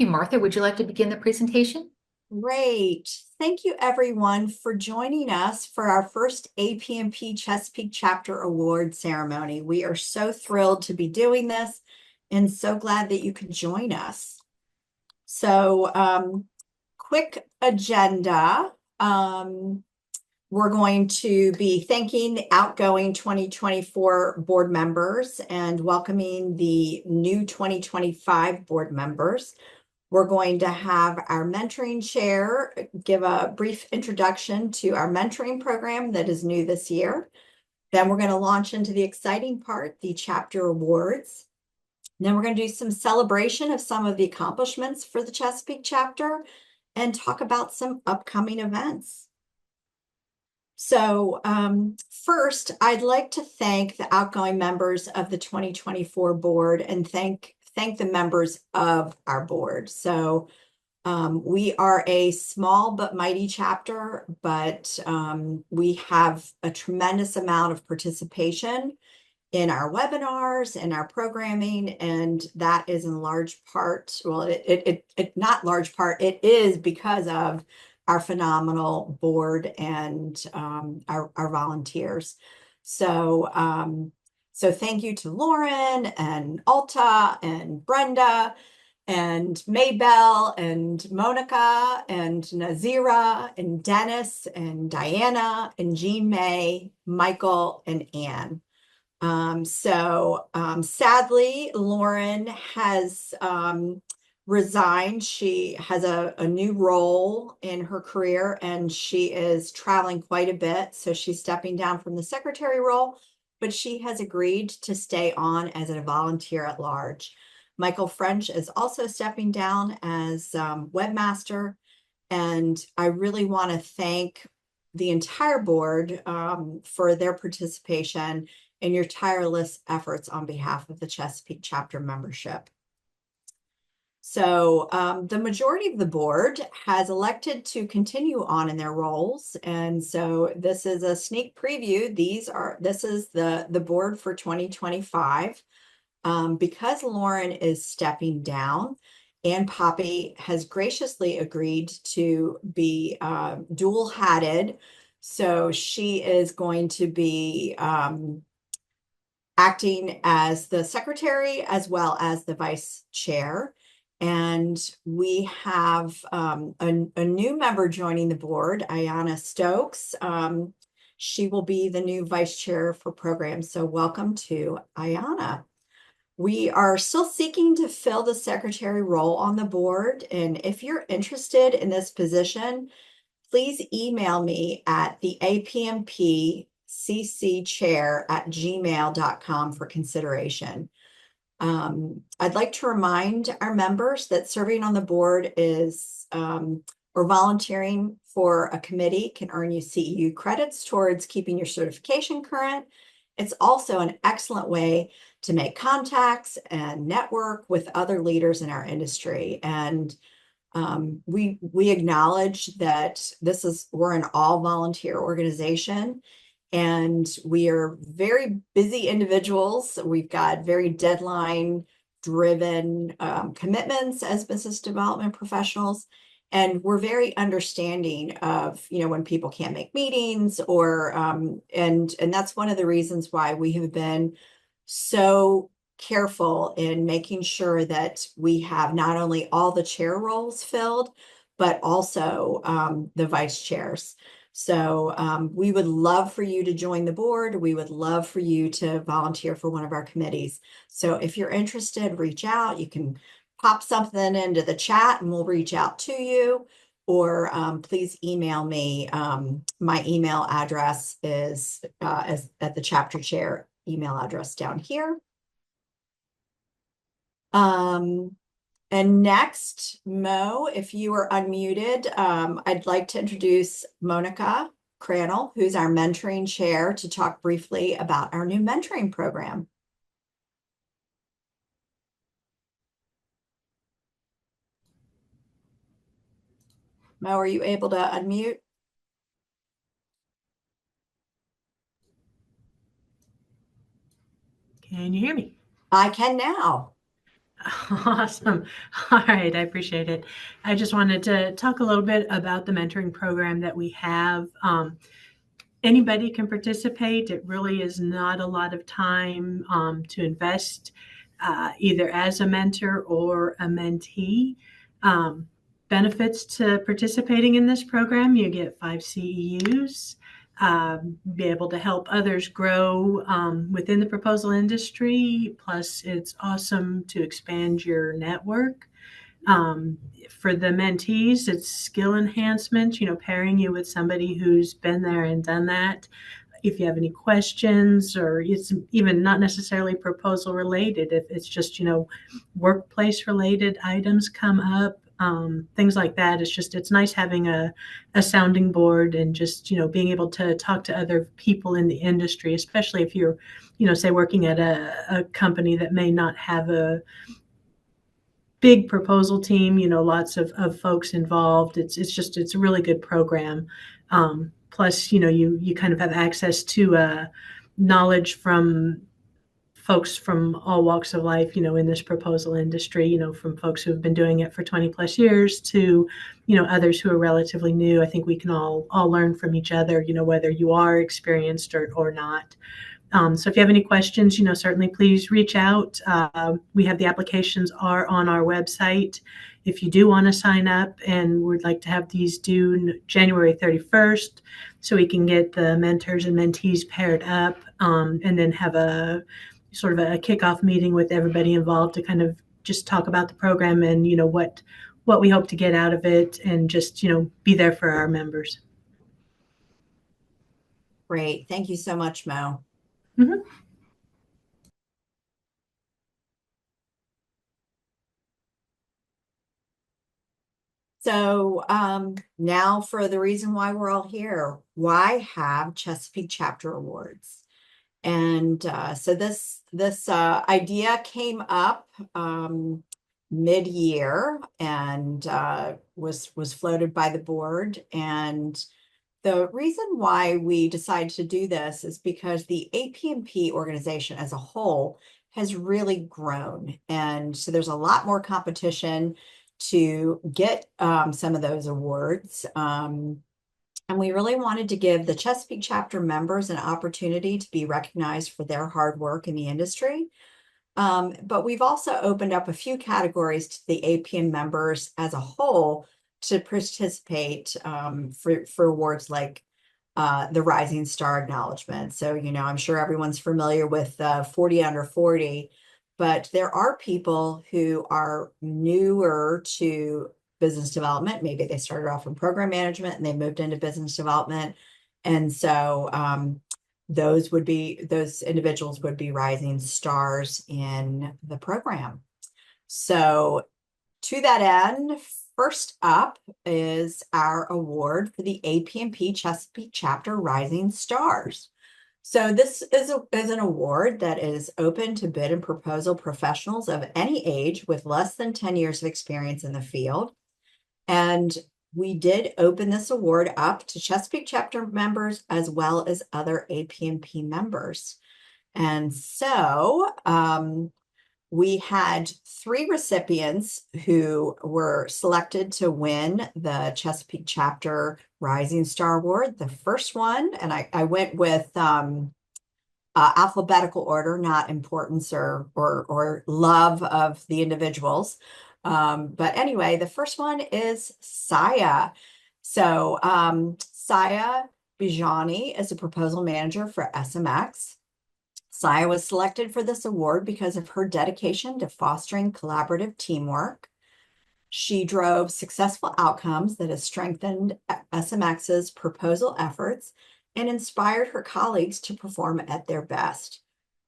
you, Martha. Would you like to begin the presentation? Great. Thank you, everyone, for joining us for our first APMP Chesapeake Chapter Award ceremony. We are so thrilled to be doing this and so glad that you could join us. So, quick agenda. We're going to be thanking the outgoing 2024 board members and welcoming the new 2025 board members. We're going to have our mentoring chair give a brief introduction to our mentoring program that is new this year. Then we're going to launch into the exciting part, the chapter awards. Then we're going to do some celebration of some of the accomplishments for the Chesapeake chapter and talk about some upcoming events. So first, I'd like to thank the outgoing members of the 2024 board and thank the members of our board. So we are a small but mighty chapter, but we have a tremendous amount of participation in our webinars and our programming, and that is in large part, well, it not large part, it is because of our phenomenal board and our volunteers. So thank you to Lauren and Alta and Brenda and Maybell and Monika and Nazirah and Dennis and Diana and Jean May, Michael and Anne. Sadly, Lauren has resigned. She has a new role in her career and she is traveling quite a bit. So she's stepping down from the secretary role, but she has agreed to stay on as a volunteer at large. Michael French is also stepping down as webmaster. And I really want to thank the entire board for their participation and your tireless efforts on behalf of the Chesapeake chapter membership. So the majority of the board has elected to continue on in their roles. And so this is a sneak preview. This is the board for 2025. Because Lauren is stepping down, Ann Poppy has graciously agreed to be dual-hatted. So she is going to be acting as the secretary as well as the vice chair. And we have a new member joining the board, Ayanna Stokes. She will be the new vice chair for programs. So welcome to Ayanna. We are still seeking to fill the secretary role on the board. And if you're interested in this position, please email me at the apmpccchair@gmail.com for consideration. I'd like to remind our members that serving on the board is, or volunteering for a committee can earn you CEU credits towards keeping your certification current. It's also an excellent way to make contacts and network with other leaders in our industry. And we acknowledge that we're an all volunteer organization and we are very busy individuals. We've got very deadline driven commitments as business development professionals. And we're very understanding of, when people can't make meetings or, and that's one of the reasons why we have been so careful in making sure that we have not only all the chair roles filled, but also the vice chairs. So we would love for you to join the board. We would love for you to volunteer for one of our committees. So if you're interested, reach out. You can pop something into the chat and we'll reach out to you, or please email me. My email address is at the chapter chair email address down here. And next, Mo, if you are unmuted, I'd like to introduce Monika Crannell, who's our mentoring chair, to talk briefly about our new mentoring program. Mo, are you able to unmute? Can you hear me? I can now. Awesome. All right, I appreciate it. I just wanted to talk a little bit about the mentoring program that we have. Anybody can participate. It really is not a lot of time to invest, either as a mentor or a mentee. Um, Benefits to participating in this program: you get 5 CEUs, be able to help others grow within the proposal industry. Plus, it's awesome to expand your network. For the mentees, it's skill enhancement, pairing you with somebody who's been there and done that. If you have any questions, or it's even not necessarily proposal related, if it's just, workplace related items come up, things like that. It's nice having a sounding board and just, being able to talk to other people in the industry, especially if you're, say working at a company that may not have a big proposal team, lots of folks involved. It's a really good program. Plus, you kind of have access to knowledge from folks from all walks of life, in this proposal industry, from folks who have been doing it for 20 plus years to, others who are relatively new. I think we can all learn from each other, whether you are experienced or not. So if you have any questions, certainly please reach out. We have the applications are on our website. If you do want to sign up, and we'd like to have these due January 31st, so we can get the mentors and mentees paired up, and then have a sort of a kickoff meeting with everybody involved to kind of just talk about the program and, what we hope to get out of it, and just, be there for our members. Great. Thank you so much, Mo. Mhm. So now for the reason why we're all here, why have Chesapeake Chapter Awards? And so this idea came up mid-year and was floated by the board. And the reason why we decided to do this is because the APMP organization as a whole has really grown. And so there's a lot more competition to get some of those awards. And we really wanted to give the Chesapeake chapter members an opportunity to be recognized for their hard work in the industry. But we've also opened up a few categories to the APM members as a whole to participate for awards like the Rising Star Acknowledgement. So, I'm sure everyone's familiar with 40 under 40, but there are people who are newer to business development. Maybe they started off in program management and they moved into business development. And so those individuals would be rising stars in the program. So to that end, first up is our award for the APMP Chesapeake Chapter Rising Stars. So this is an award that is open to bid and proposal professionals of any age with less than 10 years of experience in the field. And we did open this award up to Chesapeake Chapter members as well as other APMP members. And so we had 3 recipients who were selected to win the Chesapeake Chapter Rising Star Award. The first one, and I went with alphabetical order, not importance or love of the individuals. But anyway, the first one is Saieh. So Saieh Bijani is a proposal manager for SMX. Saieh was selected for this award because of her dedication to fostering collaborative teamwork. She drove successful outcomes that has strengthened SMX's proposal efforts and inspired her colleagues to perform at their best.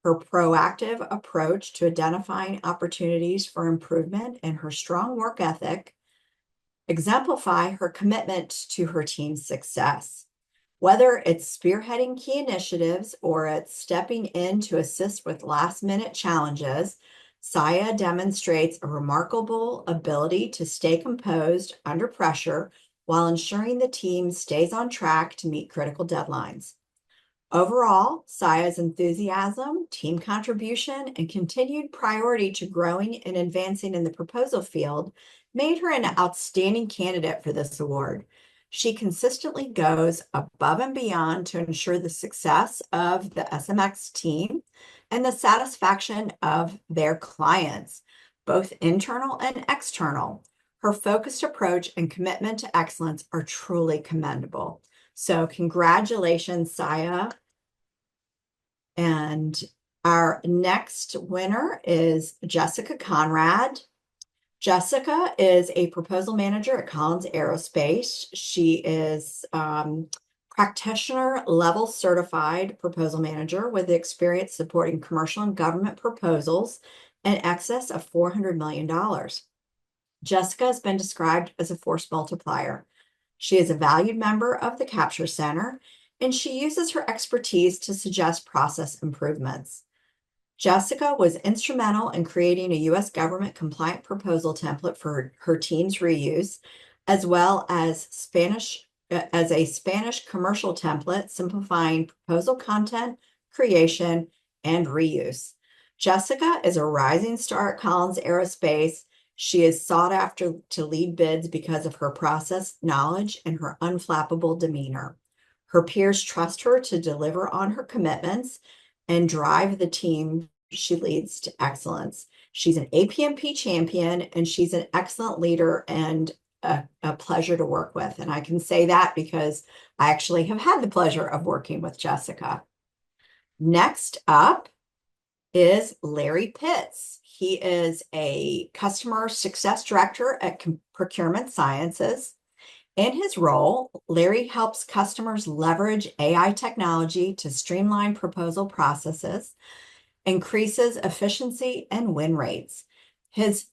Her proactive approach to identifying opportunities for improvement and her strong work ethic exemplify her commitment to her team's success. Whether it's spearheading key initiatives or it's stepping in to assist with last-minute challenges, Saieh demonstrates a remarkable ability to stay composed under pressure while ensuring the team stays on track to meet critical deadlines. Overall, Saieh's enthusiasm, team contribution, and continued priority to growing and advancing in the proposal field made her an outstanding candidate for this award. She consistently goes above and beyond to ensure the success of the SMX team and the satisfaction of their clients, both internal and external. Her focused approach and commitment to excellence are truly commendable. So congratulations, Saieh. And our next winner is Jessica Conrad. Jessica is a proposal manager at Collins Aerospace. She is practitioner level certified proposal manager with experience supporting commercial and government proposals in excess of $400 million. Jessica has been described as a force multiplier. She is a valued member of the Capture Center, and she uses her expertise to suggest process improvements. Jessica was instrumental in creating a U.S. government compliant proposal template for her team's reuse, as well as a Spanish commercial template simplifying proposal content, creation, and reuse. Jessica is a rising star at Collins Aerospace. She is sought after to lead bids because of her process knowledge and her unflappable demeanor. Her peers trust her to deliver on her commitments and drive the team she leads to excellence. She's an APMP champion, and she's an excellent leader and a pleasure to work with. And I can say that because I actually have had the pleasure of working with Jessica. Next up is Larry Pitts. He is a customer success director at Procurement Sciences. In his role, Larry helps customers leverage AI technology to streamline proposal processes, increases efficiency and win rates. His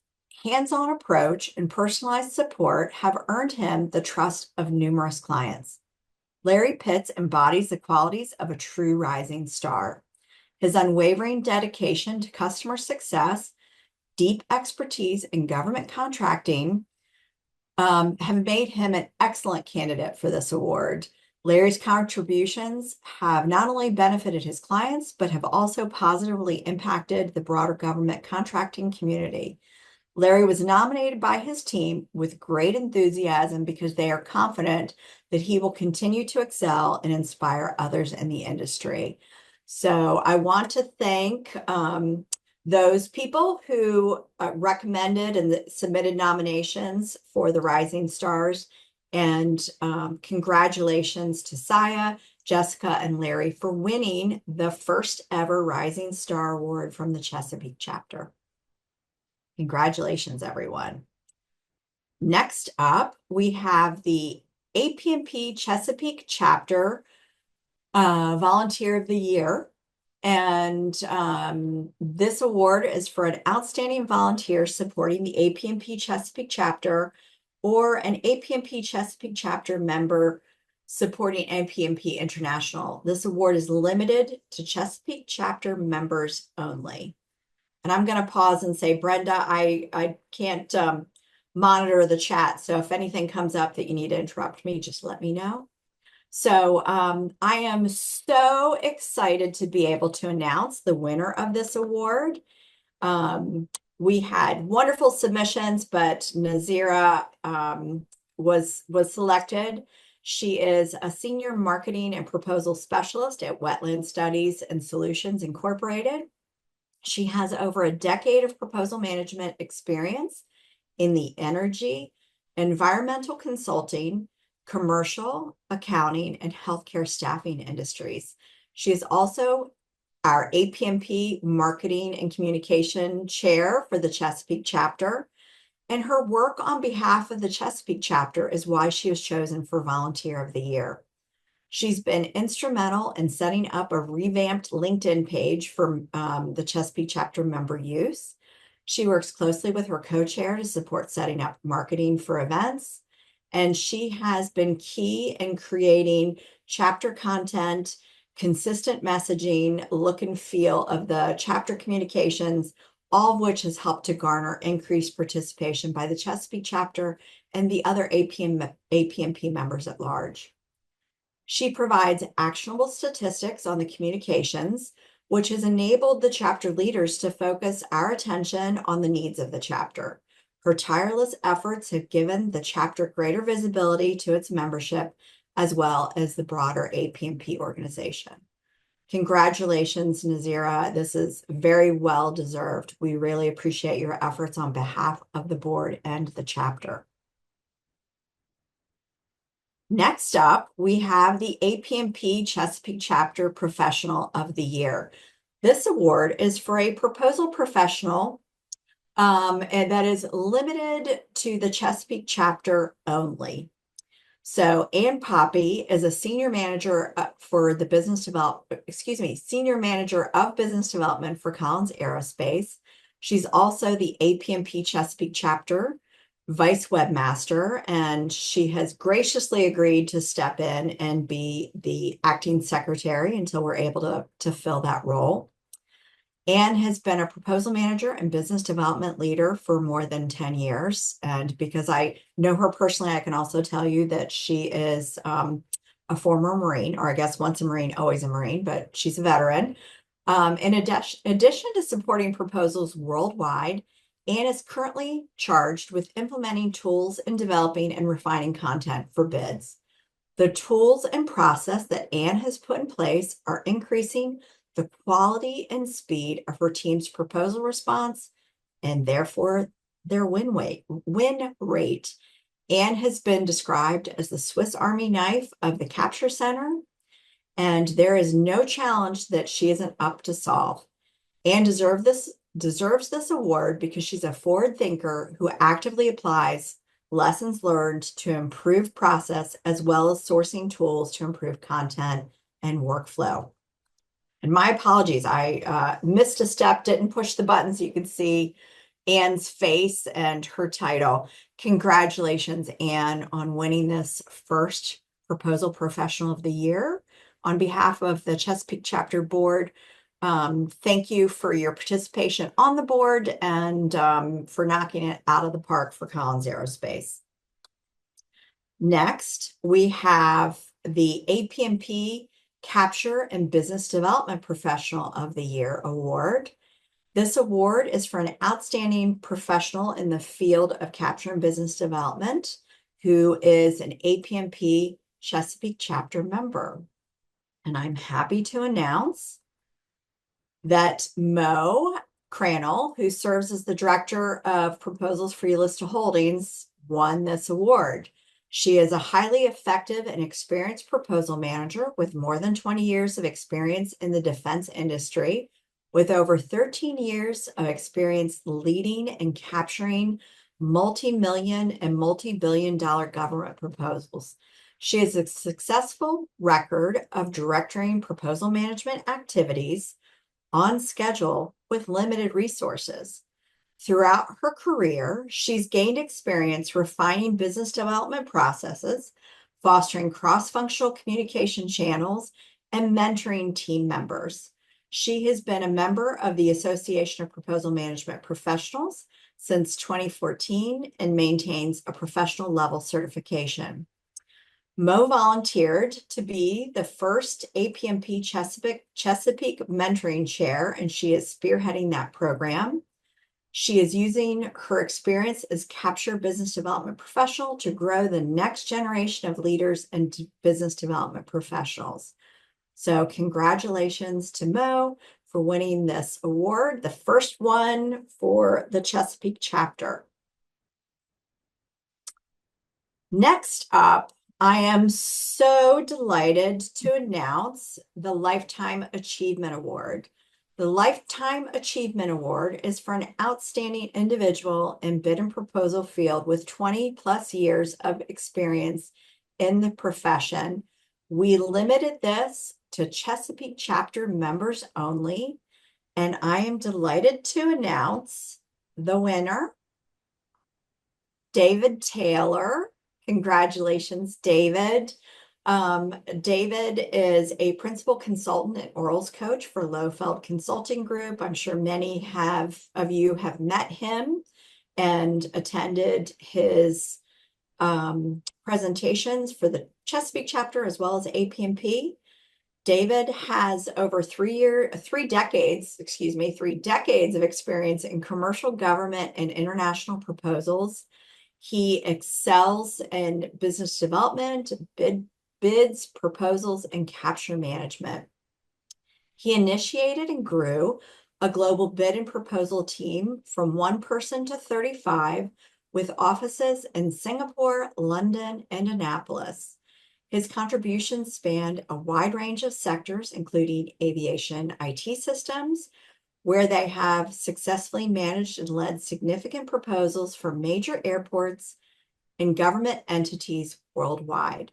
hands-on approach and personalized support have earned him the trust of numerous clients. Larry Pitts embodies the qualities of a true rising star. His unwavering dedication to customer success, deep expertise in government contracting, have made him an excellent candidate for this award. Larry's contributions have not only benefited his clients, but have also positively impacted the broader government contracting community. Larry was nominated by his team with great enthusiasm because they are confident that he will continue to excel and inspire others in the industry. So I want to thank those people who recommended and submitted nominations for the Rising Stars. And congratulations to Saieh, Jessica, and Larry for winning the first ever Rising Star Award from the Chesapeake Chapter. Congratulations, everyone. Next up, we have the APMP Chesapeake Chapter Volunteer of the Year. And this award is for an outstanding volunteer supporting the APMP Chesapeake Chapter or an APMP Chesapeake Chapter member supporting APMP International. This award is limited to Chesapeake Chapter members only. And I'm going to pause and say, Brenda, I can't monitor the chat. So if anything comes up that you need to interrupt me, just let me know. So I am so excited to be able to announce the winner of this award. We had wonderful submissions, but Nazirah was selected. She is a senior marketing and proposal specialist at Wetland Studies and Solutions Incorporated. She has over a decade of proposal management experience in the energy, environmental consulting, commercial, accounting, and healthcare staffing industries. She is also our APMP Marketing and Communication Chair for the Chesapeake Chapter, and her work on behalf of the Chesapeake Chapter is why she was chosen for Volunteer of the Year. She's been instrumental in setting up a revamped LinkedIn page for the Chesapeake Chapter member use. She works closely with her co-chair to support setting up marketing for events, and she has been key in creating chapter content, consistent messaging, look and feel of the chapter communications, all of which has helped to garner increased participation by the Chesapeake Chapter and the other APMP members at large. She provides actionable statistics on the communications, which has enabled the chapter leaders to focus our attention on the needs of the chapter. Her tireless efforts have given the chapter greater visibility to its membership, as well as the broader APMP organization. Congratulations, Nazirah. This is very well deserved. We really appreciate your efforts on behalf of the board and the chapter. Next up, we have the APMP Chesapeake Chapter Professional of the Year. This award is for a proposal professional and that is limited to the Chesapeake chapter only. So Ann Poppy is a senior manager for the senior manager of business development for Collins Aerospace. She's also the APMP Chesapeake chapter vice webmaster, and she has graciously agreed to step in and be the acting secretary until we're able to fill that role. Anne has been a proposal manager and business development leader for more than 10 years. And because I know her personally, I can also tell you that she is a former Marine, or I guess once a Marine, always a Marine, but she's a veteran. In addition to supporting proposals worldwide, Anne is currently charged with implementing tools and developing and refining content for bids. The tools and process that Anne has put in place are increasing the quality and speed of her team's proposal response, and therefore their win rate. Anne has been described as the Swiss Army knife of the Capture Center, and there is no challenge that she isn't up to solve. Anne deserves this award because she's a forward thinker who actively applies lessons learned to improve process, as well as sourcing tools to improve content and workflow. And my apologies, I missed a step, didn't push the button so you could see Anne's face and her title. Congratulations, Anne, on winning this first Proposal Professional of the Year. On behalf of the Chesapeake Chapter Board, thank you for your participation on the board and for knocking it out of the park for Collins Aerospace. Next, we have the APMP Capture and Business Development Professional of the Year Award. This award is for an outstanding professional in the field of capture and business development who is an APMP Chesapeake Chapter member. And I'm happy to announce that Mo Crannell, who serves as the Director of Proposals for Yulista Holdings, won this award. She is a highly effective and experienced proposal manager with more than 20 years of experience in the defense industry, with over 13 years of experience leading and capturing multi-million and multi-billion-dollar government proposals. She has a successful record of directing proposal management activities on schedule with limited resources. Throughout her career, she's gained experience refining business development processes, fostering cross-functional communication channels, and mentoring team members. She has been a member of the Association of Proposal Management Professionals since 2014 and maintains a professional level certification. Mo volunteered to be the first APMP Chesapeake Mentoring Chair, and she is spearheading that program. She is using her experience as Capture Business Development Professional to grow the next generation of leaders and business development professionals. So congratulations to Mo for winning this award, the first one for the Chesapeake chapter. Next up, I am so delighted to announce the Lifetime Achievement Award. The Lifetime Achievement Award is for an outstanding individual in bid and proposal field with 20 plus years of experience in the profession. We limited this to Chesapeake chapter members only, and I am delighted to announce the winner, David Taylor. Congratulations, David. David is a principal consultant and orals coach for Lohfeld Consulting Group. I'm sure many of you have met him and attended his presentations for the Chesapeake chapter as well as APMP. David has over 3 decades of experience in commercial government and international proposals. He excels in business development, bids, proposals, and capture management. He initiated and grew a global bid and proposal team from 1 person to 35 with offices in Singapore, London, and Annapolis. His contributions spanned a wide range of sectors, including aviation IT systems, where they have successfully managed and led significant proposals for major airports and government entities worldwide.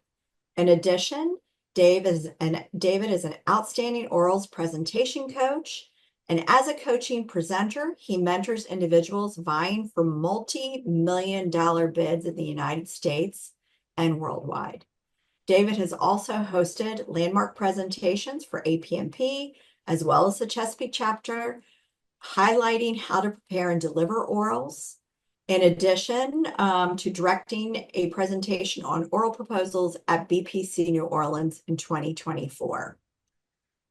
In addition, David is an outstanding orals presentation coach, and as a coaching presenter, he mentors individuals vying for multi-million-dollar bids in the United States and worldwide. David has also hosted landmark presentations for APMP, as well as the Chesapeake chapter, highlighting how to prepare and deliver orals. In addition to directing a presentation on oral proposals at BPC New Orleans in 2024.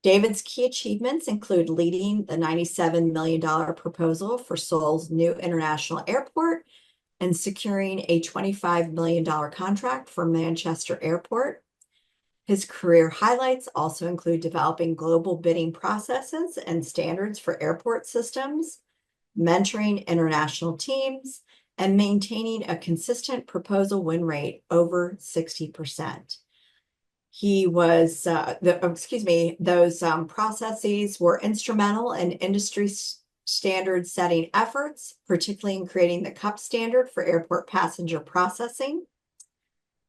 David's key achievements include leading the $97 million proposal for Seoul's new international airport and securing a $25 million contract for Manchester Airport. His career highlights also include developing global bidding processes and standards for airport systems, mentoring international teams, and maintaining a consistent proposal win rate over 60%. Those processes were instrumental in industry standard setting efforts, particularly in creating the CUP standard for airport passenger processing.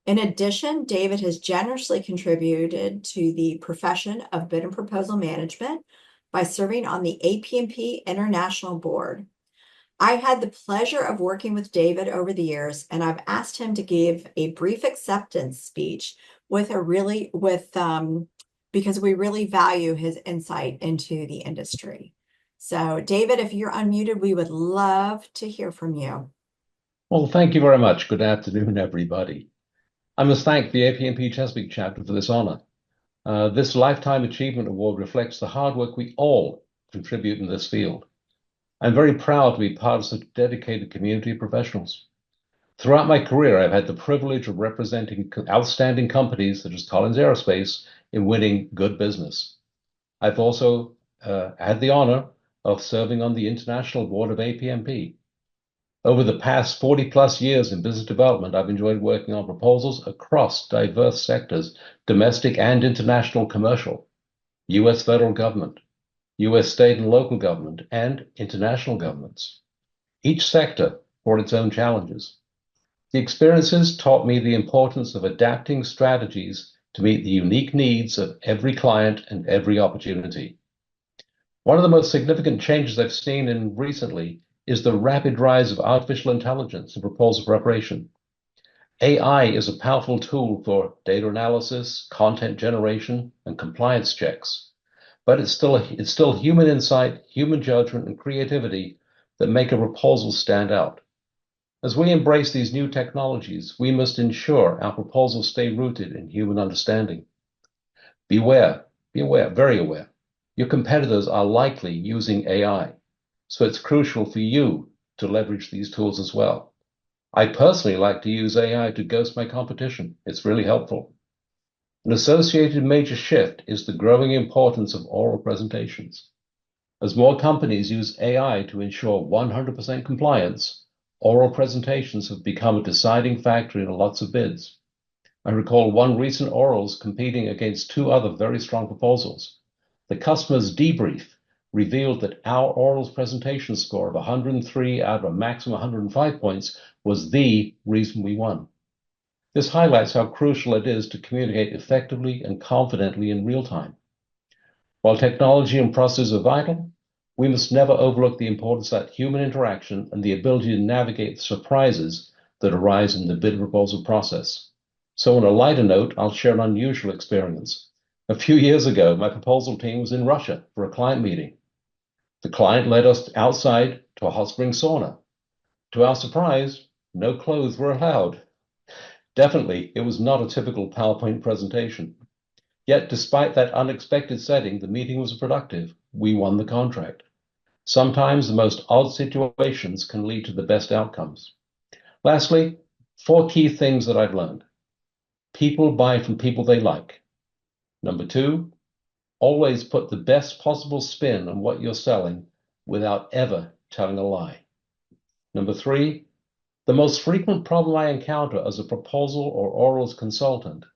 In addition, David has generously contributed to the profession of bid and proposal management by serving on the APMP International Board. I had the pleasure of working with David over the years, and I've asked him to give a brief acceptance speech because we really value his insight into the industry. So, David, if you're unmuted, we would love to hear from you. Well, thank you very much. Good afternoon, everybody. I must thank the APMP Chesapeake chapter for this honor. This Lifetime Achievement Award reflects the hard work we all contribute in this field. I'm very proud to be part of such a dedicated community of professionals. Throughout my career, I've had the privilege of representing outstanding companies such as Collins Aerospace in winning good business. I've also had the honor of serving on the international board of APMP. Over the past 40 plus years in business development, I've enjoyed working on proposals across diverse sectors, domestic and international commercial, U.S. federal government, U.S. state and local government, and international governments. Each sector brought its own challenges. The experiences taught me the importance of adapting strategies to meet the unique needs of every client and every opportunity. One of the most significant changes I've seen in recently is the rapid rise of artificial intelligence in proposal preparation. AI is a powerful tool for data analysis, content generation, and compliance checks. But it's still human insight, human judgment, and creativity that make a proposal stand out. As we embrace these new technologies, we must ensure our proposals stay rooted in human understanding. Be aware, very aware. Your competitors are likely using AI, so it's crucial for you to leverage these tools as well. I personally like to use AI to ghost my competition. It's really helpful. An associated major shift is the growing importance of oral presentations. As more companies use AI to ensure 100% compliance, oral presentations have become a deciding factor in lots of bids. I recall one recent orals competing against 2 other very strong proposals. The customer's debrief revealed that our orals presentation score of 103 out of a maximum 105 points was the reason we won. This highlights how crucial it is to communicate effectively and confidently in real time. While technology and processes are vital, we must never overlook the importance of that human interaction and the ability to navigate the surprises that arise in the bid proposal process. So on a lighter note, I'll share an unusual experience. A few years ago, my proposal team was in Russia for a client meeting. The client led us outside to a hot spring sauna. To our surprise, no clothes were allowed. Definitely, it was not a typical PowerPoint presentation. Yet, despite that unexpected setting, the meeting was productive. We won the contract. Sometimes the most odd situations can lead to the best outcomes. Lastly, 4 key things that I've learned. People buy from people they like. Number 2, always put the best possible spin on what you're selling without ever telling a lie. Number 3, the most frequent problem I encounter as a proposal or orals consultant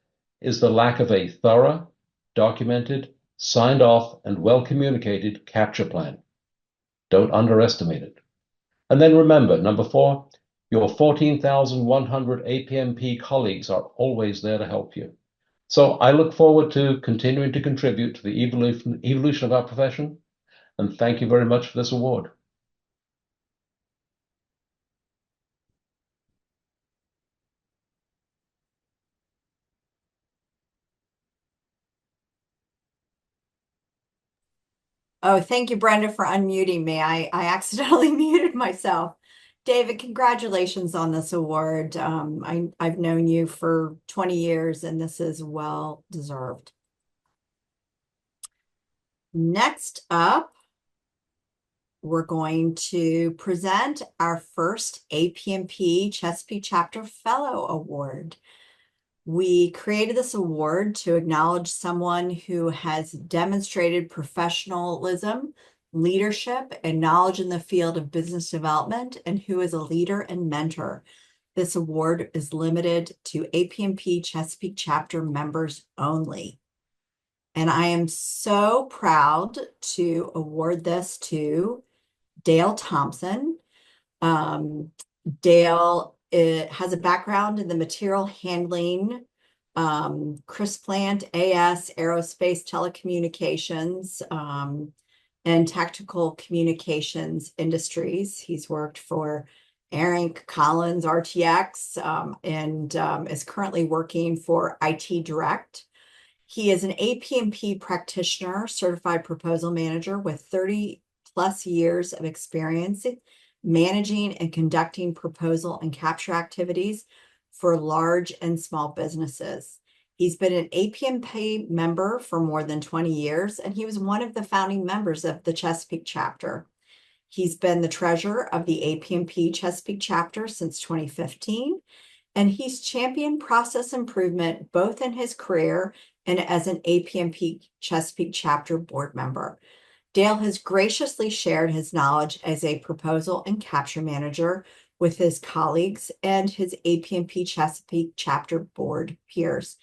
is the lack of a thorough, documented, signed off, and well-communicated capture plan. Don't underestimate it. And then remember, number 4, your 14,100 APMP colleagues are always there to help you. So I look forward to continuing to contribute to the evolution of our profession, and thank you very much for this award. Oh, thank you, Brenda, for unmuting me. I accidentally muted myself. David, congratulations on this award. I've known you for 20 years, and this is well deserved. Next up, we're going to present our first APMP Chesapeake Chapter Fellow Award. We created this award to acknowledge someone who has demonstrated professionalism, leadership, and knowledge in the field of business development, and who is a leader and mentor. This award is limited to APMP Chesapeake Chapter members only. And I am so proud to award this to Dale Thompson. Dale has a background in the material handling, Chris Plant, AS, Aerospace, telecommunications, and tactical communications industries. He's worked for Arinc, Collins, RTX, and is currently working for IT Direct. He is an APMP practitioner, certified proposal manager with 30+ years of experience managing and conducting proposal and capture activities for large and small businesses. He's been an APMP member for more than 20 years, and he was one of the founding members of the Chesapeake Chapter. He's been the treasurer of the APMP Chesapeake Chapter since 2015, and he's championed process improvement both in his career and as an APMP Chesapeake Chapter board member. Dale has graciously shared his knowledge as a proposal and capture manager with his colleagues and his APMP Chesapeake Chapter board peers.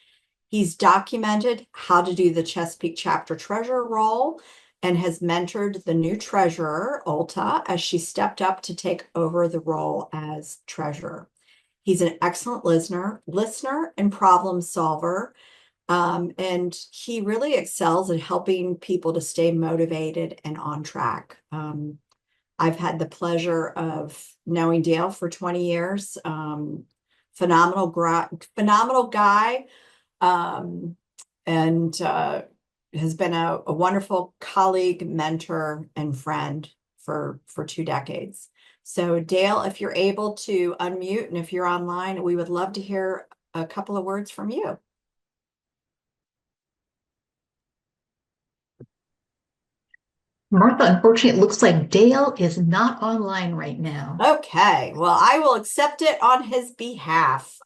He's documented how to do the Chesapeake Chapter treasurer role and has mentored the new treasurer, Ulta, as she stepped up to take over the role as treasurer. He's an excellent listener and problem solver. And he really excels at helping people to stay motivated and on track. I've had the pleasure of knowing Dale for 20 years. Phenomenal guy, and has been a wonderful colleague, mentor, and friend for 2 decades. So Dale, if you're able to unmute and if you're online, we would love to hear a couple of words from you. Martha, unfortunately, it looks like Dale is not online right now. Okay, well, I will accept it on his behalf.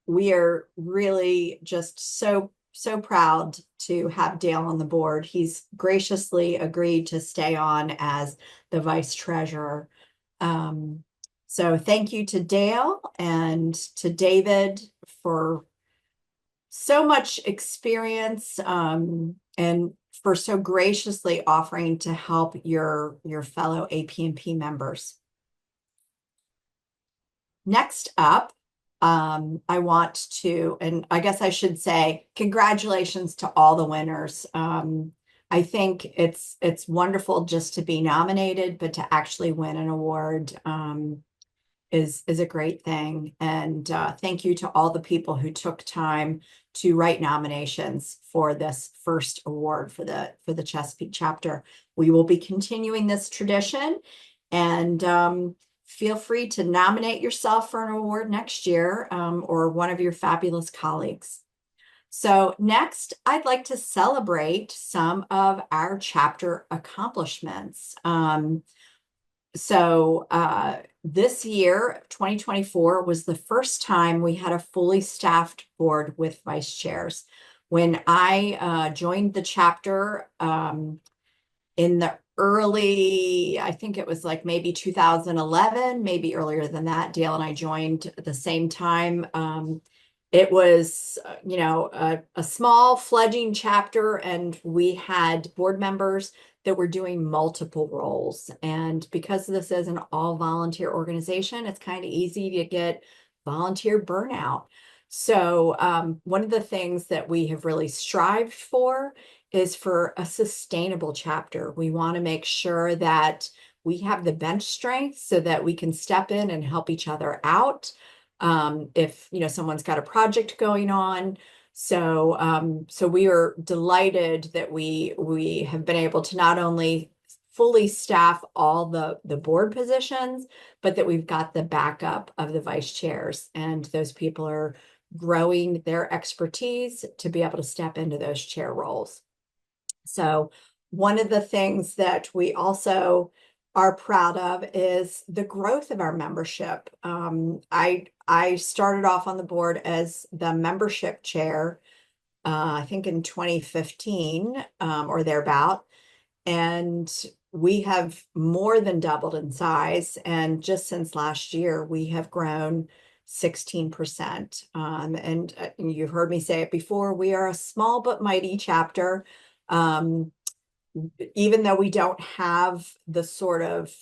We are really just so proud to have Dale on the board. He's graciously agreed to stay on as the vice treasurer. So thank you to Dale and to David for so much experience, and for so graciously offering to help your fellow APMP members. Next up, I want to, and I guess I should say, congratulations to all the winners. I think it's wonderful just to be nominated, but to actually win an award is a great thing. And thank you to all the people who took time to write nominations for this first award for the Chesapeake Chapter. We will be continuing this tradition, and feel free to nominate yourself for an award next year, or one of your fabulous colleagues. So next, I'd like to celebrate some of our chapter accomplishments. This year, 2024, was the first time we had a fully staffed board with vice chairs. When I joined the chapter in the early, I think it was like maybe 2011, maybe earlier than that, Dale and I joined at the same time. It was, a small fledgling chapter, and we had board members that were doing multiple roles. And because this is an all-volunteer organization, it's kind of easy to get volunteer burnout. So one of the things that we have really strived for is for a sustainable chapter. We want to make sure that we have the bench strength so that we can step in and help each other out. If someone's got a project going on. So we are delighted that we have been able to not only fully staff all the board positions, but that we've got the backup of the vice chairs, and those people are growing their expertise to be able to step into those chair roles. So one of the things that we also are proud of is the growth of our membership. I started off on the board as the membership chair, I think in 2015 or thereabout, and we have more than doubled in size. And just since last year, we have grown 16%. And you've heard me say it before, we are a small but mighty chapter. Even though we don't have the sort of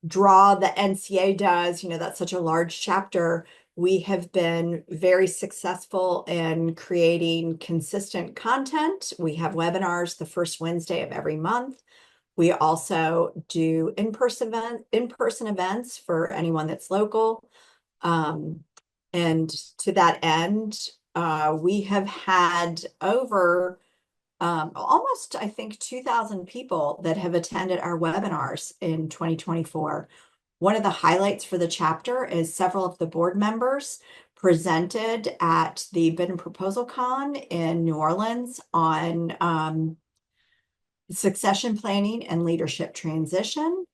draw that NCA does, that's such a large chapter, we have been very successful in creating consistent content. We have webinars the first Wednesday of every month. We also do in-person events for anyone that's local. And to that end, we have had over almost, I think, 2,000 people that have attended our webinars in 2024. One of the highlights for the chapter is several of the board members presented at the Bid and Proposal Con in New Orleans on succession planning and leadership transition.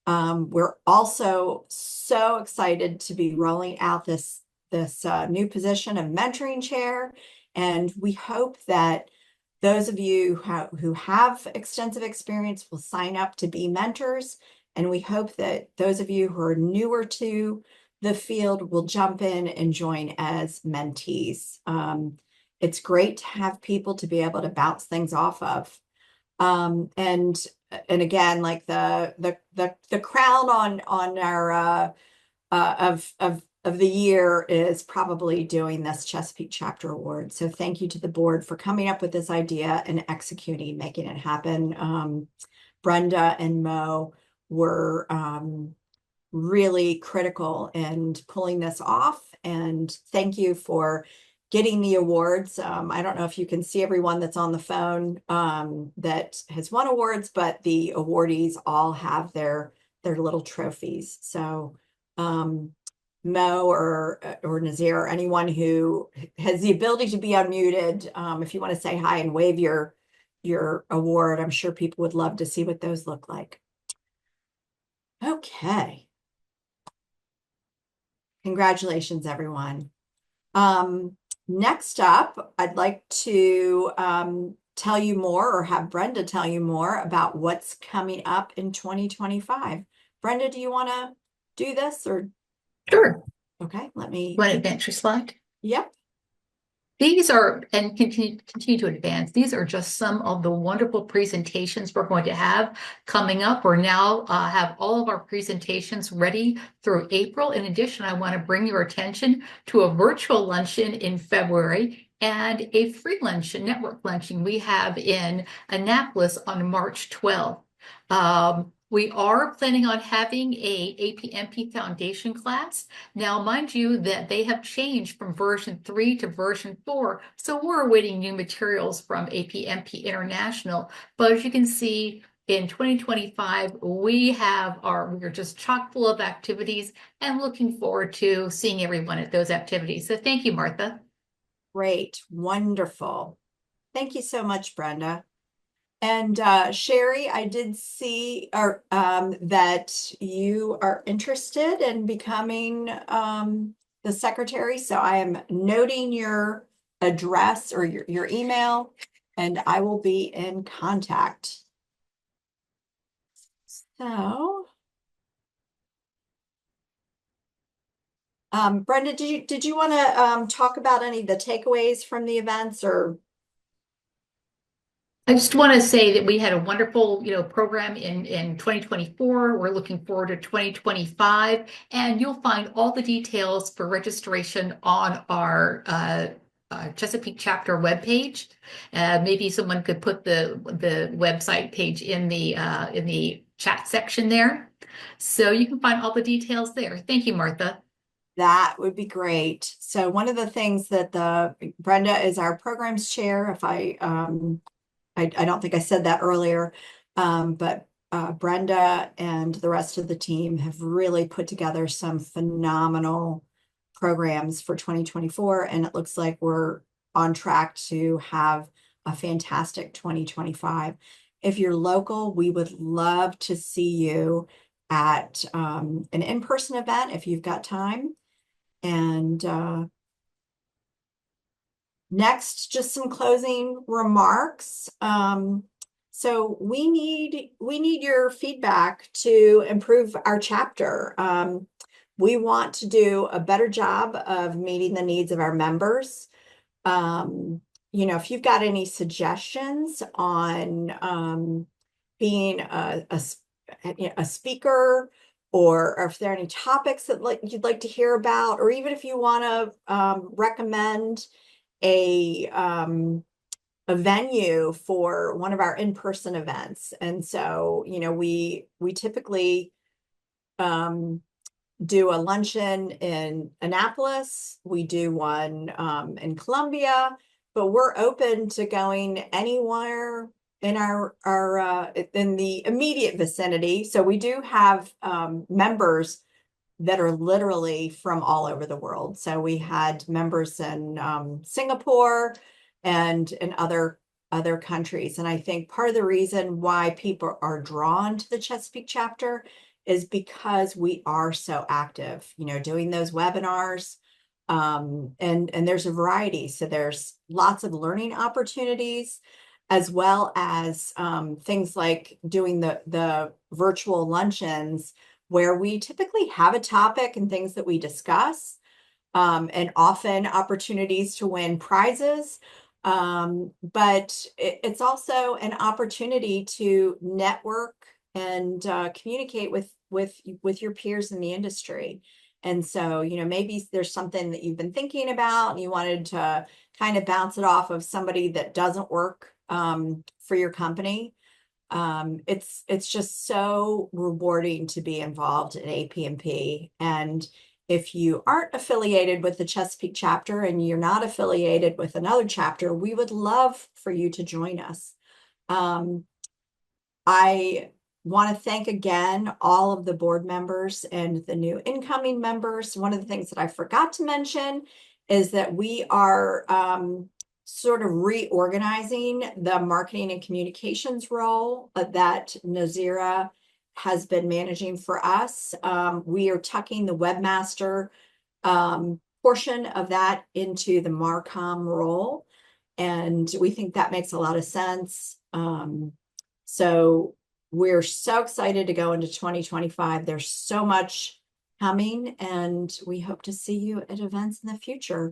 We're also so excited to be rolling out this new position of mentoring chair, and we hope that those of you who have extensive experience will sign up to be mentors, and we hope that those of you who are newer to the field will jump in and join as mentees. It's great to have people to be able to bounce things off of. And again, like the crown on our of the year is probably doing this Chesapeake Chapter Award. So thank you to the board for coming up with this idea and executing, making it happen. Brenda and Mo were really critical in pulling this off, and thank you for getting the awards. I don't know if you can see everyone that's on the phone that has won awards, but the awardees all have their little trophies. So Mo or Nazirah, or anyone who has the ability to be unmuted, if you want to say hi and wave your award, I'm sure people would love to see what those look like. Okay. Congratulations, everyone. Next up, I'd like to tell you more, or have Brenda tell you more about what's coming up in 2025. Brenda, do you want to do this, or? Sure. Okay, let me. Want to advance your slide? Yep. These are, and continue to advance, these are just some of the wonderful presentations we're going to have coming up. We're now have all of our presentations ready through April. In addition, I want to bring your attention to a virtual luncheon in February and a free luncheon, network luncheon we have in Annapolis on March 12th. We are planning on having a APMP foundation class. Now, mind you that they have changed from version 3 to version 4, so we're awaiting new materials from APMP International. But as you can see, in 2025, we're just chock full of activities and looking forward to seeing everyone at those activities. So thank you, Martha. Great, wonderful. Thank you so much, Brenda. And Sherry, I did see that you are interested in becoming the secretary. So I am noting your address or your email, and I will be in contact. So, Brenda, did you want to talk about any of the takeaways from the events, or? I just want to say that we had a wonderful, program in 2024. We're looking forward to 2025, and you'll find all the details for registration on our Chesapeake Chapter webpage. Maybe someone could put the website page in the chat section there, so you can find all the details there. Thank you, Martha. That would be great. So one of the things that Brenda is our programs chair. If I don't think I said that earlier, but Brenda and the rest of the team have really put together some phenomenal programs for 2024, and it looks like we're on track to have a fantastic 2025. If you're local, we would love to see you at an in-person event if you've got time. And next, just some closing remarks. So we need your feedback to improve our chapter. We want to do a better job of meeting the needs of our members. If you've got any suggestions on being a speaker, or if there are any topics that you'd like to hear about, or even if you want to recommend a venue for one of our in-person events. And so, we typically do a luncheon in Annapolis. We do one in Columbia, but we're open to going anywhere in our in the immediate vicinity. So we do have members that are literally from all over the world. So we had members in Singapore and in other countries. And I think part of the reason why people are drawn to the Chesapeake chapter is because we are so active, doing those webinars. And there's a variety. So there's lots of learning opportunities, as well as things like doing the virtual luncheons, where we typically have a topic and things that we discuss, and often opportunities to win prizes. But it's also an opportunity to network and communicate with your peers in the industry. And so, maybe there's something that you've been thinking about and you wanted to kind of bounce it off of somebody that doesn't work for your company. It's just so rewarding to be involved in APMP. And if you aren't affiliated with the Chesapeake chapter and you're not affiliated with another chapter, we would love for you to join us. I want to thank again all of the board members and the new incoming members. One of the things that I forgot to mention is that we are sort of reorganizing the marketing and communications role that Nazirah has been managing for us. We are tucking the webmaster portion of that into the Marcom role, and we think that makes a lot of sense. So we're so excited to go into 2025. There's so much coming, and we hope to see you at events in the future.